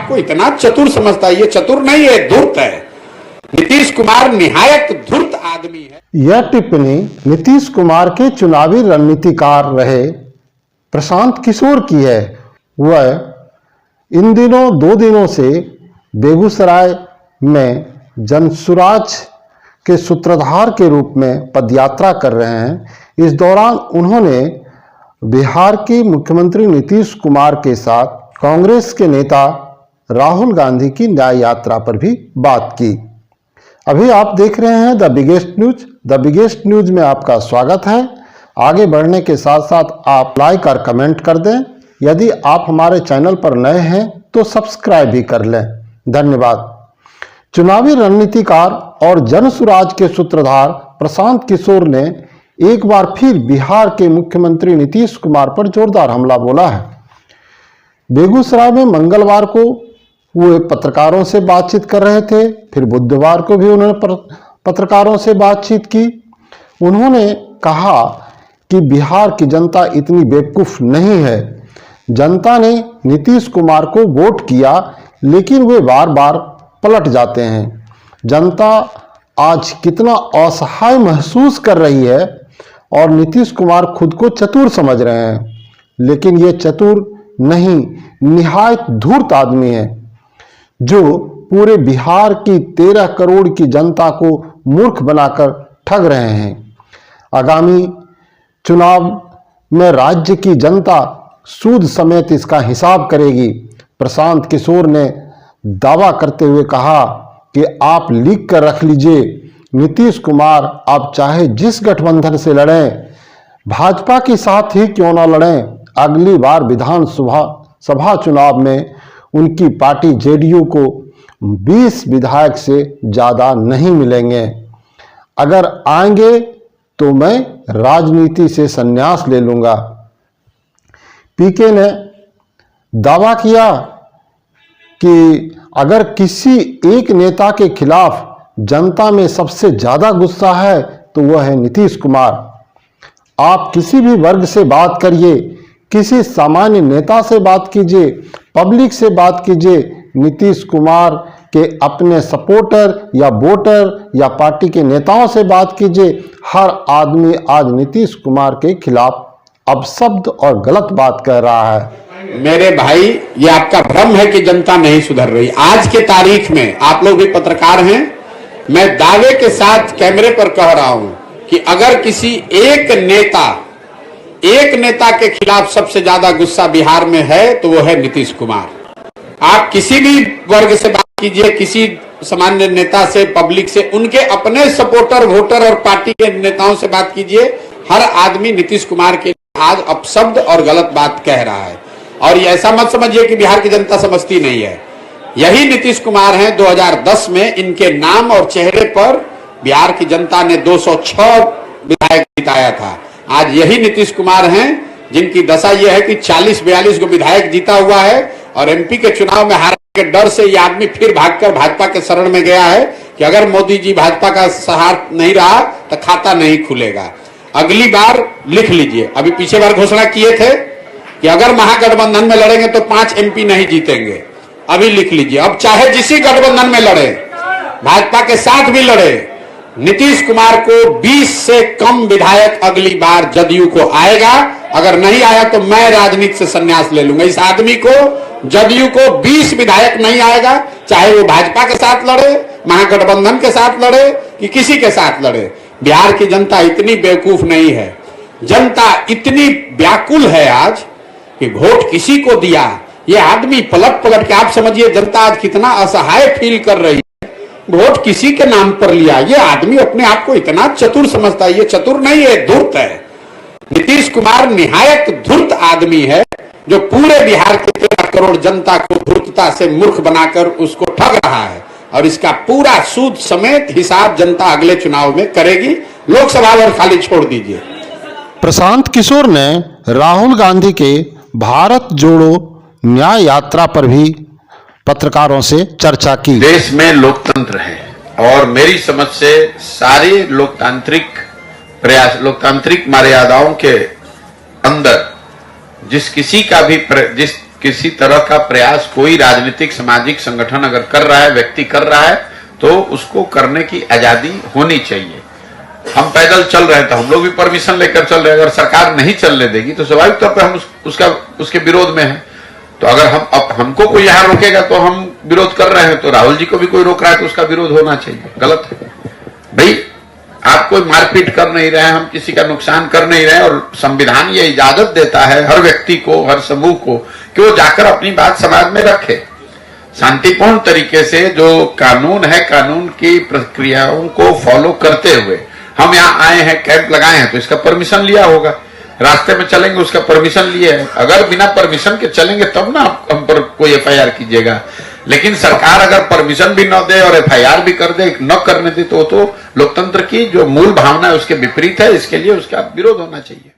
आपको इतना चतुर समझता है, ये चतुर नहीं है, धूर्त है। नीतीश कुमार निहायत धूर्त आदमी है। यह टिप्पणी नीतीश कुमार के चुनावी रणनीतिकार रहे प्रशांत किशोर की है। वह इन दिनों 2 दिनों से बेगूसराय में जनसुराज के सूत्रधार के रूप में पदयात्रा कर रहे हैं। इस दौरान उन्होंने बिहार के मुख्यमंत्री नीतीश कुमार के साथ कांग्रेस के नेता राहुल गांधी की न्याय यात्रा पर भी बात की। अभी आप देख रहे हैं the biggest news. The biggest news में आपका स्वागत है। आगे बढ़ने के साथ साथ आप लाइक और कमेंट कर दें। यदि आप हमारे चैनल पर नए हैं तो सब्सक्राइब भी कर लें। धन्यवाद। चुनावी रणनीतिकार और जनसुराज के सूत्रधार प्रशांत किशोर ने एक बार फिर बिहार के मुख्यमंत्री नीतीश कुमार पर जोरदार हमला बोला है। बेगूसराय में मंगलवार को वो पत्रकारों से बातचीत कर रहे थे, फिर बुधवार को भी उन्होंने पत्रकारों से बातचीत की। उन्होंने कहा कि बिहार की जनता इतनी बेवकूफ नहीं है। जनता ने नीतीश कुमार को वोट किया, लेकिन वे बार बार पलट जाते हैं। जनता आज कितना असहाय महसूस कर रही है और नीतीश कुमार खुद को चतुर समझ रहे हैं, लेकिन ये चतुर नहीं, निहायत धूर्त आदमी है जो पूरे बिहार की 13 करोड़ की जनता को मूर्ख बनाकर ठग रहे हैं। आगामी चुनाव में राज्य की जनता सूद समेत इसका हिसाब करेगी। प्रशांत किशोर ने दावा करते हुए कहा कि आप लिख कर रख लीजिए, नीतीश कुमार आप चाहे जिस गठबंधन से लड़ें, भाजपा के साथ ही क्यों ना लड़ें, अगली बार विधानसभा चुनाव में उनकी पार्टी जेडीयू को 20 विधायक से ज़्यादा नहीं मिलेंगे। अगर आएंगे तो मैं राजनीति से संन्यास ले लूँगा। पीके ने दावा किया कि अगर किसी एक नेता के खिलाफ जनता में सबसे ज़्यादा गुस्सा है तो वह है नीतीश कुमार। आप किसी भी वर्ग से बात करिए, किसी सामान्य नेता से बात कीजिए, पब्लिक से बात कीजिए, नीतीश कुमार के अपने सपोर्टर या वोटर या पार्टी के नेताओं से बात कीजिए, हर आदमी आज नीतीश कुमार के खिलाफ अपशब्द और गलत बात कह रहा है। मेरे भाई, ये आपका भ्रम है कि जनता नहीं सुधर रही। आज के तारीख में आप लोग भी पत्रकार हैं, मैं दावे के साथ कैमरे पर कह रहा हूं कि अगर किसी एक नेता के खिलाफ सबसे ज्यादा गुस्सा बिहार में है तो वो है नीतीश कुमार। आप किसी भी वर्ग से बात कीजिए, किसी सामान्य नेता से, पब्लिक से, उनके अपने सपोर्टर, वोटर और पार्टी के नेताओं से बात कीजिए, हर आदमी नीतीश कुमार के आज अपशब्द और गलत बात कह रहा है। और ये ऐसा मत समझिए कि बिहार की जनता समझती नहीं है। यही नीतीश कुमार हैं 2010 में इनके नाम और चेहरे पर बिहार की जनता ने 206 विधायक जिताया था। आज यही नीतीश कुमार हैं जिनकी दशा यह है कि 40-42 को विधायक जीता हुआ है और एमपी के चुनाव में हारने के डर से ये आदमी फिर भागकर भाजपा के शरण में गया है कि अगर मोदी जी भाजपा का सहारा नहीं रहा तो खाता नहीं खुलेगा। अगली बार लिख लीजिए, अभी पीछे बार घोषणा किए थे कि अगर महागठबंधन में लड़ेंगे तो 5 एमपी नहीं जीतेंगे। अभी लिख लीजिए, अब चाहे जिसी गठबंधन में लड़े, भाजपा के साथ भी लड़े, नीतीश कुमार को 20 से कम विधायक अगली बार जदयू को आएगा। अगर नहीं आया तो मैं राजनीति से संन्यास ले लूंगा। इस आदमी को, जदयू को 20 विधायक नहीं आएगा, चाहे वो भाजपा के साथ लड़े, महागठबंधन के साथ लड़े कि किसी के साथ लड़े। बिहार की जनता इतनी बेवकूफ नहीं है। जनता इतनी व्याकुल है आज कि वोट किसी को दिया, ये आदमी पलट के, आप समझिए जनता आज कितना असहाय फील कर रही है। वोट किसी के नाम पर लिया, ये आदमी अपने आप को इतना चतुर समझता है, ये चतुर नहीं है, धूर्त है। नीतीश कुमार निहायत धूर्त आदमी है जो पूरे बिहार के 13 करोड़ जनता को धूर्तता से मूर्ख बनाकर उसको ठग रहा है और इसका पूरा सूद समेत हिसाब जनता अगले चुनाव में करेगी। लोकसभा और खाली छोड़ दीजिए। प्रशांत किशोर ने राहुल गांधी के भारत जोड़ो न्याय यात्रा पर भी पत्रकारों से चर्चा की। देश में लोकतंत्र है और मेरी समझ से सारे लोकतांत्रिक प्रयास, लोकतांत्रिक मर्यादाओं के अंदर जिस किसी तरह का प्रयास कोई राजनीतिक सामाजिक संगठन अगर कर रहा है, व्यक्ति कर रहा है, तो उसको करने की आजादी होनी चाहिए। हम पैदल चल रहे हैं तो हम लोग भी परमिशन लेकर चल रहे हैं। अगर सरकार नहीं चलने देगी तो स्वाभाविक तौर पर हम उसके विरोध में हैं। तो अगर हमको कोई यहां रोकेगा तो हम विरोध कर रहे हैं, तो राहुल जी को भी कोई रोक रहा है तो उसका विरोध होना चाहिए। गलत है भाई, आप कोई मारपीट कर नहीं रहे हैं, हम किसी का नुकसान कर नहीं रहे हैं, और संविधान ये इजाजत देता है हर व्यक्ति को, हर समूह को, कि वो जाकर अपनी बात समाज में रखे शांतिपूर्ण तरीके से। जो कानून है, कानून की प्रक्रियाओं को फॉलो करते हुए हम यहाँ आए हैं, कैंप लगाए हैं, तो इसका परमिशन लिया होगा। रास्ते में चलेंगे उसका परमिशन लिए है। अगर बिना परमिशन के चलेंगे तब ना हम पर कोई एफआईआर कीजिएगा। लेकिन सरकार अगर परमिशन भी न दे और एफआईआर भी कर दे, न करने दे, तो लोकतंत्र की जो मूल भावना है उसके विपरीत है। इसके लिए उसका विरोध होना चाहिए।